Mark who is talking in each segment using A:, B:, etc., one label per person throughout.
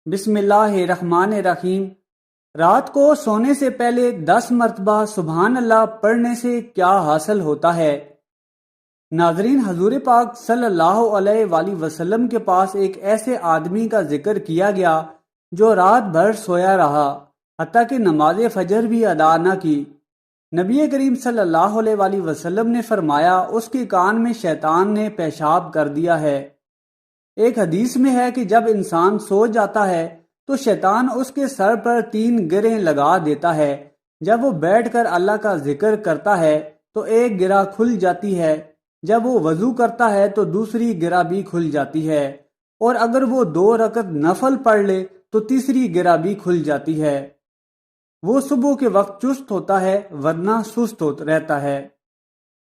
A: بسم اللہ الرحمن الرحیم۔ رات کو سونے سے پہلے 10 مرتبہ سبحان اللہ پڑھنے سے کیا حاصل ہوتا ہے؟ ناظرین، حضور پاک صلی اللہ علیہ وآلہ وسلم کے پاس ایک ایسے آدمی کا ذکر کیا گیا جو رات بھر سویا رہا، حتیٰ کہ نماز فجر بھی ادا نہ کی۔ نبی کریم صلی اللہ علیہ وآلہ وسلم نے فرمایا، اس کے کان میں شیطان نے پیشاب کر دیا ہے۔ ایک حدیث میں ہے کہ جب انسان سو جاتا ہے تو شیطان اس کے سر پر 3 گرہیں لگا دیتا ہے۔ جب وہ بیٹھ کر اللہ کا ذکر کرتا ہے تو ایک گرہ کھل جاتی ہے، جب وہ وضو کرتا ہے تو دوسری گرہ بھی کھل جاتی ہے، اور اگر وہ 2 رکعت نفل پڑھ لے تو تیسری گرہ بھی کھل جاتی ہے۔ وہ صبح کے وقت چست ہوتا ہے ورنہ سست رہتا ہے۔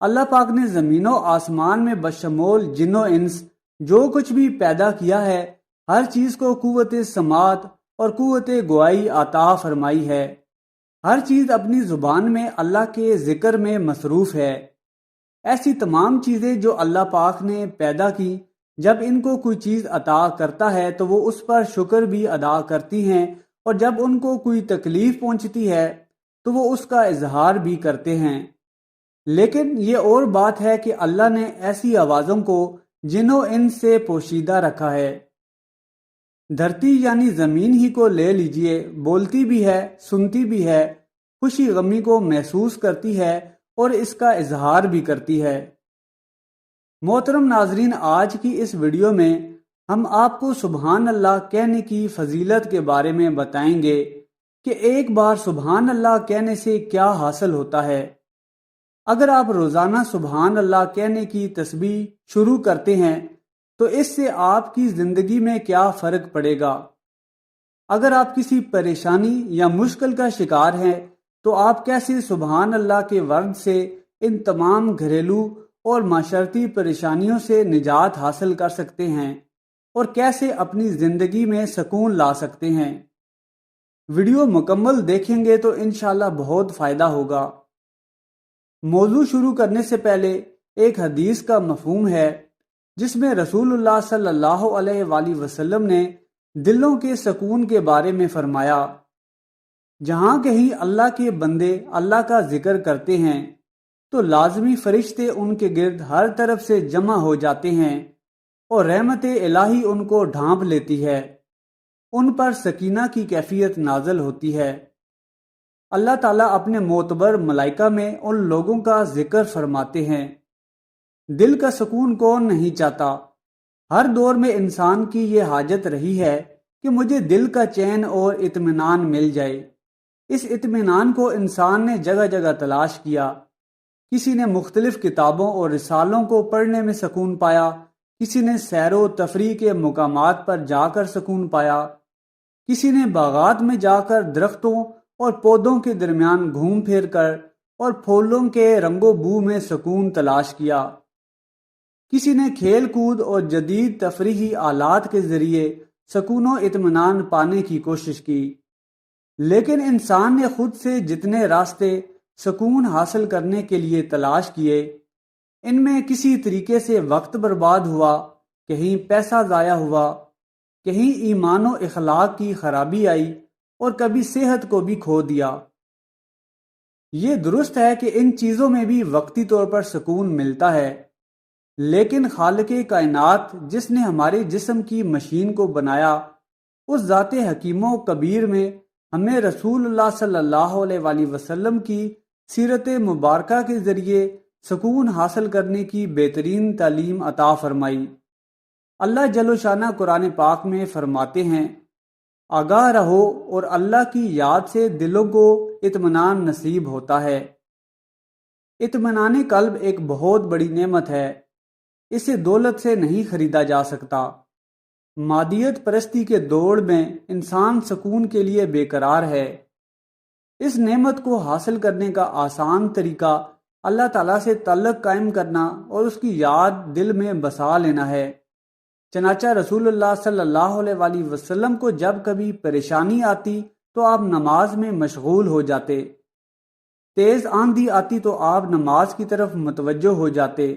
A: اللہ پاک نے زمین و آسمان میں بشمول جن و انس جو کچھ بھی پیدا کیا ہے، ہر چیز کو قوت سماعت اور قوت گواہی عطا فرمائی ہے۔ ہر چیز اپنی زبان میں اللہ کے ذکر میں مصروف ہے۔ ایسی تمام چیزیں جو اللہ پاک نے پیدا کی، جب ان کو کوئی چیز عطا کرتا ہے تو وہ اس پر شکر بھی ادا کرتی ہیں، اور جب ان کو کوئی تکلیف پہنچتی ہے تو وہ اس کا اظہار بھی کرتے ہیں۔ لیکن یہ اور بات ہے کہ اللہ نے ایسی آوازوں کو جن و انس سے پوشیدہ رکھا ہے۔ دھرتی یعنی زمین ہی کو لے لیجئے، بولتی بھی ہے، سنتی بھی ہے، خوشی غمی کو محسوس کرتی ہے اور اس کا اظہار بھی کرتی ہے۔ محترم ناظرین، آج کی اس ویڈیو میں ہم آپ کو سبحان اللہ کہنے کی فضیلت کے بارے میں بتائیں گے کہ ایک بار سبحان اللہ کہنے سے کیا حاصل ہوتا ہے۔ اگر آپ روزانہ سبحان اللہ کہنے کی تسبیح شروع کرتے ہیں تو اس سے آپ کی زندگی میں کیا فرق پڑے گا۔ اگر آپ کسی پریشانی یا مشکل کا شکار ہیں تو آپ کیسے سبحان اللہ کے ورد سے ان تمام گھریلو اور معاشرتی پریشانیوں سے نجات حاصل کر سکتے ہیں اور کیسے اپنی زندگی میں سکون لا سکتے ہیں۔ ویڈیو مکمل دیکھیں گے تو انشاءاللہ بہت فائدہ ہوگا۔ موضوع شروع کرنے سے پہلے ایک حدیث کا مفہوم ہے جس میں رسول اللہ صلی اللہ علیہ وآلہ وسلم نے دلوں کے سکون کے بارے میں فرمایا، جہاں کہیں اللہ کے بندے اللہ کا ذکر کرتے ہیں تو لازمی فرشتے ان کے گرد ہر طرف سے جمع ہو جاتے ہیں اور رحمت الہی ان کو ڈھانپ لیتی ہے، ان پر سکینہ کی کیفیت نازل ہوتی ہے۔ اللہ تعالیٰ اپنے معتبر ملائکہ میں ان لوگوں کا ذکر فرماتے ہیں۔ دل کا سکون کون نہیں چاہتا؟ ہر دور میں انسان کی یہ حاجت رہی ہے کہ مجھے دل کا چین اور اطمینان مل جائے۔ اس اطمینان کو انسان نے جگہ جگہ تلاش کیا۔ کسی نے مختلف کتابوں اور رسالوں کو پڑھنے میں سکون پایا، کسی نے سیر و تفریح کے مقامات پر جا کر سکون پایا، کسی نے باغات میں جا کر درختوں اور پودوں کے درمیان گھوم پھر کر اور پھولوں کے رنگ و بو میں سکون تلاش کیا، کسی نے کھیل کود اور جدید تفریحی آلات کے ذریعے سکون و اطمینان پانے کی کوشش کی۔ لیکن انسان نے خود سے جتنے راستے سکون حاصل کرنے کے لیے تلاش کیے، ان میں کسی طریقے سے وقت برباد ہوا، کہیں پیسہ ضائع ہوا، کہیں ایمان و اخلاق کی خرابی آئی اور کبھی صحت کو بھی کھو دیا۔ یہ درست ہے کہ ان چیزوں میں بھی وقتی طور پر سکون ملتا ہے، لیکن خالق کائنات جس نے ہمارے جسم کی مشین کو بنایا، اس ذات حکیم و کبیر میں ہمیں رسول اللہ صلی اللہ علیہ وآلہ وسلم کی سیرت مبارکہ کے ذریعے سکون حاصل کرنے کی بہترین تعلیم عطا فرمائی۔ اللہ جل شانہ قرآن پاک میں فرماتے ہیں، آگاہ رہو اور اللہ کی یاد سے دلوں کو اطمینان نصیب ہوتا ہے۔ اطمینان قلب ایک بہت بڑی نعمت ہے، اسے دولت سے نہیں خریدا جا سکتا۔ مادیت پرستی کے دوڑ میں انسان سکون کے لیے بے قرار ہے۔ اس نعمت کو حاصل کرنے کا آسان طریقہ اللہ تعالیٰ سے تعلق قائم کرنا اور اس کی یاد دل میں بسا لینا ہے۔ چنانچہ رسول اللہ صلی اللہ علیہ وآلہ وسلم کو جب کبھی پریشانی آتی تو آپ نماز میں مشغول ہو جاتے، تیز آندھی آتی تو آپ نماز کی طرف متوجہ ہو جاتے،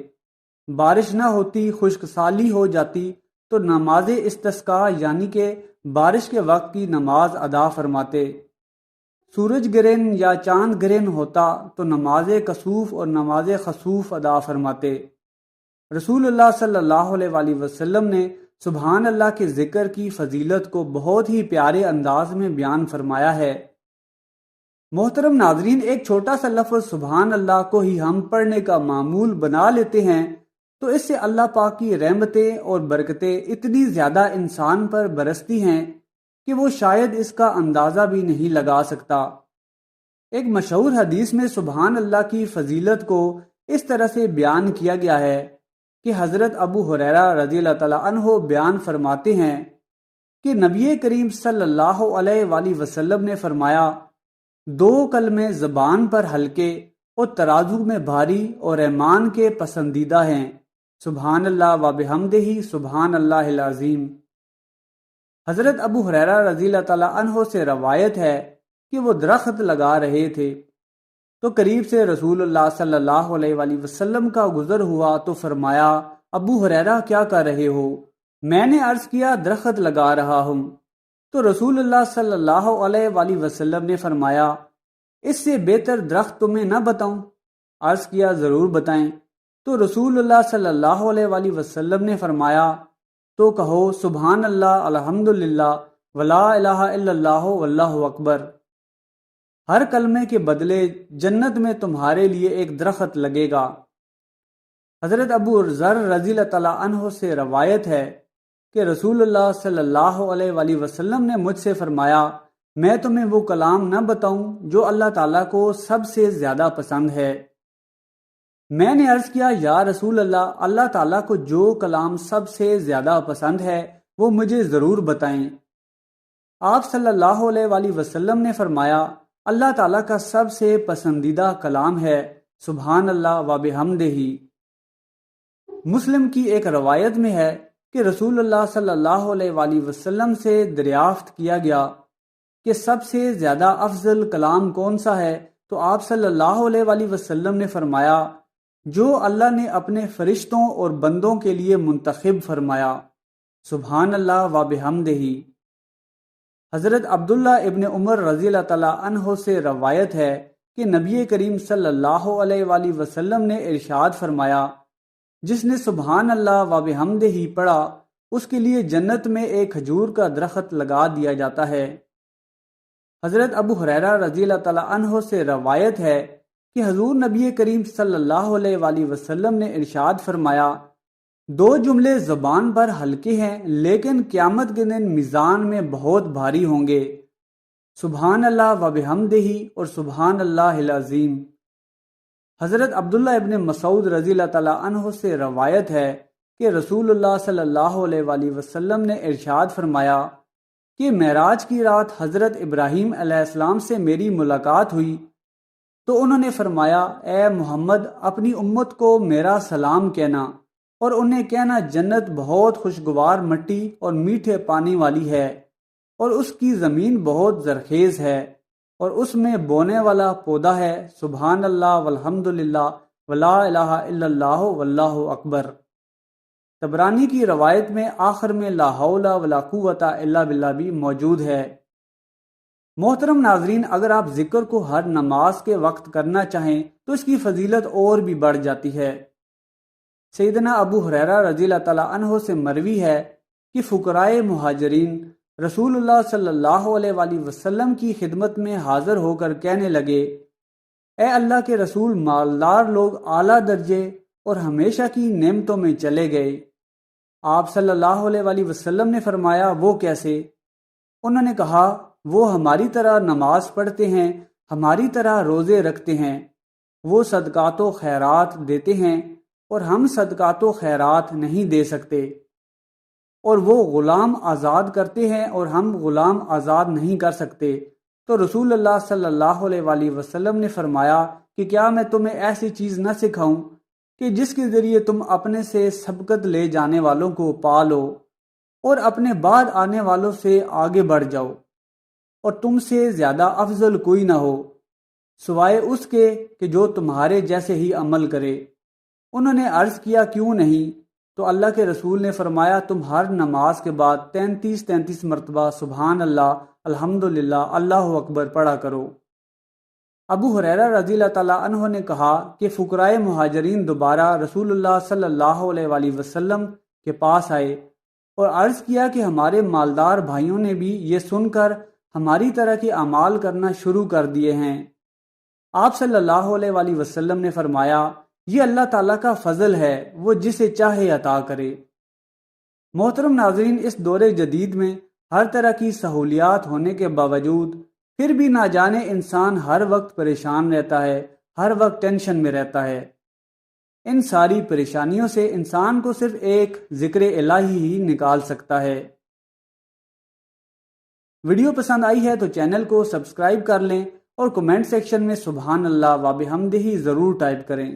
A: بارش نہ ہوتی، خشک سالی ہو جاتی تو نماز استسقاء یعنی کہ بارش کے وقت کی نماز ادا فرماتے، سورج گرہن یا چاند گرہن ہوتا تو نماز کسوف اور نماز خسوف ادا فرماتے۔ رسول اللہ صلی اللہ علیہ وآلہ وسلم نے سبحان اللہ کے ذکر کی فضیلت کو بہت ہی پیارے انداز میں بیان فرمایا ہے۔ محترم ناظرین، ایک چھوٹا سا لفظ سبحان اللہ کو ہی ہم پڑھنے کا معمول بنا لیتے ہیں تو اس سے اللہ پاک کی رحمتیں اور برکتیں اتنی زیادہ انسان پر برستی ہیں کہ وہ شاید اس کا اندازہ بھی نہیں لگا سکتا۔ ایک مشہور حدیث میں سبحان اللہ کی فضیلت کو اس طرح سے بیان کیا گیا ہے کہ حضرت ابو ہریرہ رضی اللہ تعالیٰ عنہ بیان فرماتے ہیں کہ نبی کریم صلی اللہ علیہ وآلہ وسلم نے فرمایا، 2 کلمے زبان پر ہلکے اور ترازو میں بھاری اور رحمان کے پسندیدہ ہیں، سبحان اللہ و بحمدہ سبحان اللہ العظیم۔ حضرت ابو ہریرہ رضی اللہ تعالیٰ عنہ سے روایت ہے کہ وہ درخت لگا رہے تھے تو قریب سے رسول اللہ صلی اللہ علیہ وآلہ وسلم کا گزر ہوا تو فرمایا، ابو ہریرہ کیا کر رہے ہو؟ میں نے عرض کیا، درخت لگا رہا ہوں۔ تو رسول اللہ صلی اللہ علیہ وآلہ وسلم نے فرمایا، اس سے بہتر درخت تمہیں نہ بتاؤں؟ عرض کیا، ضرور بتائیں۔ تو رسول اللہ صلی اللہ علیہ وآلہ وسلم نے فرمایا، تو کہو سبحان اللہ الحمدللہ ولا الہ الا اللہ واللہ اکبر۔ ہر کلمے کے بدلے جنت میں تمہارے لیے ایک درخت لگے گا۔ حضرت ابو ذر رضی اللہ تعالیٰ عنہ سے روایت ہے کہ رسول اللہ صلی اللہ علیہ وآلہ وسلم نے مجھ سے فرمایا، میں تمہیں وہ کلام نہ بتاؤں جو اللہ تعالیٰ کو سب سے زیادہ پسند ہے؟ میں نے عرض کیا، یا رسول اللہ، اللہ تعالیٰ کو جو کلام سب سے زیادہ پسند ہے وہ مجھے ضرور بتائیں۔ آپ صلی اللہ علیہ وآلہ وسلم نے فرمایا، اللہ تعالیٰ کا سب سے پسندیدہ کلام ہے سبحان اللہ و بحمدہ۔ مسلم کی ایک روایت میں ہے کہ رسول اللہ صلی اللہ علیہ وآلہ وسلم سے دریافت کیا گیا کہ سب سے زیادہ افضل کلام کون سا ہے، تو آپ صلی اللہ علیہ وآلہ وسلم نے فرمایا، جو اللہ نے اپنے فرشتوں اور بندوں کے لیے منتخب فرمایا، سبحان اللہ و بحمدہ۔ حضرت عبداللہ ابن عمر رضی اللہ تعالیٰ عنہ سے روایت ہے کہ نبی کریم صلی اللہ علیہ وآلہ وسلم نے ارشاد فرمایا، جس نے سبحان اللہ و بحمدہ پڑھا اس کے لیے جنت میں ایک کھجور کا درخت لگا دیا جاتا ہے۔ حضرت ابو ہریرہ رضی اللہ تعالیٰ عنہ سے روایت ہے کہ حضور نبی کریم صلی اللہ علیہ وآلہ وسلم نے ارشاد فرمایا، 2 جملے زبان پر ہلکے ہیں لیکن قیامت کے دن میزان میں بہت بھاری ہوں گے، سبحان اللہ و بحمدہ اور سبحان اللہ العظیم۔ حضرت عبداللہ ابن مسعود رضی اللہ تعالیٰ عنہ سے روایت ہے کہ رسول اللہ صلی اللہ علیہ وآلہ وسلم نے ارشاد فرمایا کہ معراج کی رات حضرت ابراہیم علیہ السلام سے میری ملاقات ہوئی تو انہوں نے فرمایا، اے محمد، اپنی امت کو میرا سلام کہنا اور انہیں کہنا جنت بہت خوشگوار مٹی اور میٹھے پانی والی ہے اور اس کی زمین بہت زرخیز ہے اور اس میں بونے والا پودا ہے، سبحان اللہ والحمدللہ ولا الہ الا اللہ واللہ اکبر۔ طبرانی کی روایت میں آخر میں لا حول ولا قوت الا باللہ بھی موجود ہے۔ محترم ناظرین، اگر آپ ذکر کو ہر نماز کے وقت کرنا چاہیں تو اس کی فضیلت اور بھی بڑھ جاتی ہے۔ سیدنا ابو ہریرہ رضی اللہ تعالیٰ عنہ سے مروی ہے کہ فقرائے مہاجرین رسول اللہ صلی اللہ علیہ وآلہ وسلم کی خدمت میں حاضر ہو کر کہنے لگے، اے اللہ کے رسول، مالدار لوگ اعلیٰ درجے اور ہمیشہ کی نعمتوں میں چلے گئے۔ آپ صلی اللہ علیہ وآلہ وسلم نے فرمایا، وہ کیسے؟ انہوں نے کہا، وہ ہماری طرح نماز پڑھتے ہیں، ہماری طرح روزے رکھتے ہیں، وہ صدقات و خیرات دیتے ہیں اور ہم صدقات و خیرات نہیں دے سکتے، اور وہ غلام آزاد کرتے ہیں اور ہم غلام آزاد نہیں کر سکتے۔ تو رسول اللہ صلی اللہ علیہ وآلہ وسلم نے فرمایا کہ کیا میں تمہیں ایسی چیز نہ سکھاؤں کہ جس کے ذریعے تم اپنے سے سبقت لے جانے والوں کو پالو اور اپنے بعد آنے والوں سے آگے بڑھ جاؤ، اور تم سے زیادہ افضل کوئی نہ ہو سوائے اس کے کہ جو تمہارے جیسے ہی عمل کرے۔ انہوں نے عرض کیا، کیوں نہیں؟ تو اللہ کے رسول نے فرمایا تم ہر نماز کے بعد 33 مرتبہ سبحان اللہ، الحمدللہ، اللہ اکبر پڑھا کرو۔ ابو ہریرہ رضی اللہ تعالیٰ عنہ نے کہا کہ فقراء مہاجرین دوبارہ رسول اللہ صلی اللہ علیہ وآلہ وسلم کے پاس آئے اور عرض کیا کہ ہمارے مالدار بھائیوں نے بھی یہ سن کر ہماری طرح کے اعمال کرنا شروع کر دیے ہیں۔ آپ صلی اللہ علیہ وآلہ وسلم نے فرمایا یہ اللہ تعالیٰ کا فضل ہے، وہ جسے چاہے عطا کرے۔ محترم ناظرین، اس دور جدید میں ہر طرح کی سہولیات ہونے کے باوجود پھر بھی نہ جانے انسان ہر وقت پریشان رہتا ہے، ہر وقت ٹینشن میں رہتا ہے۔ ان ساری پریشانیوں سے انسان کو صرف ایک ذکر الہی ہی نکال سکتا ہے۔ ویڈیو پسند آئی ہے تو چینل کو سبسکرائب کر لیں اور کمنٹ سیکشن میں سبحان اللہ و بحمدہ ضرور ٹائپ کریں۔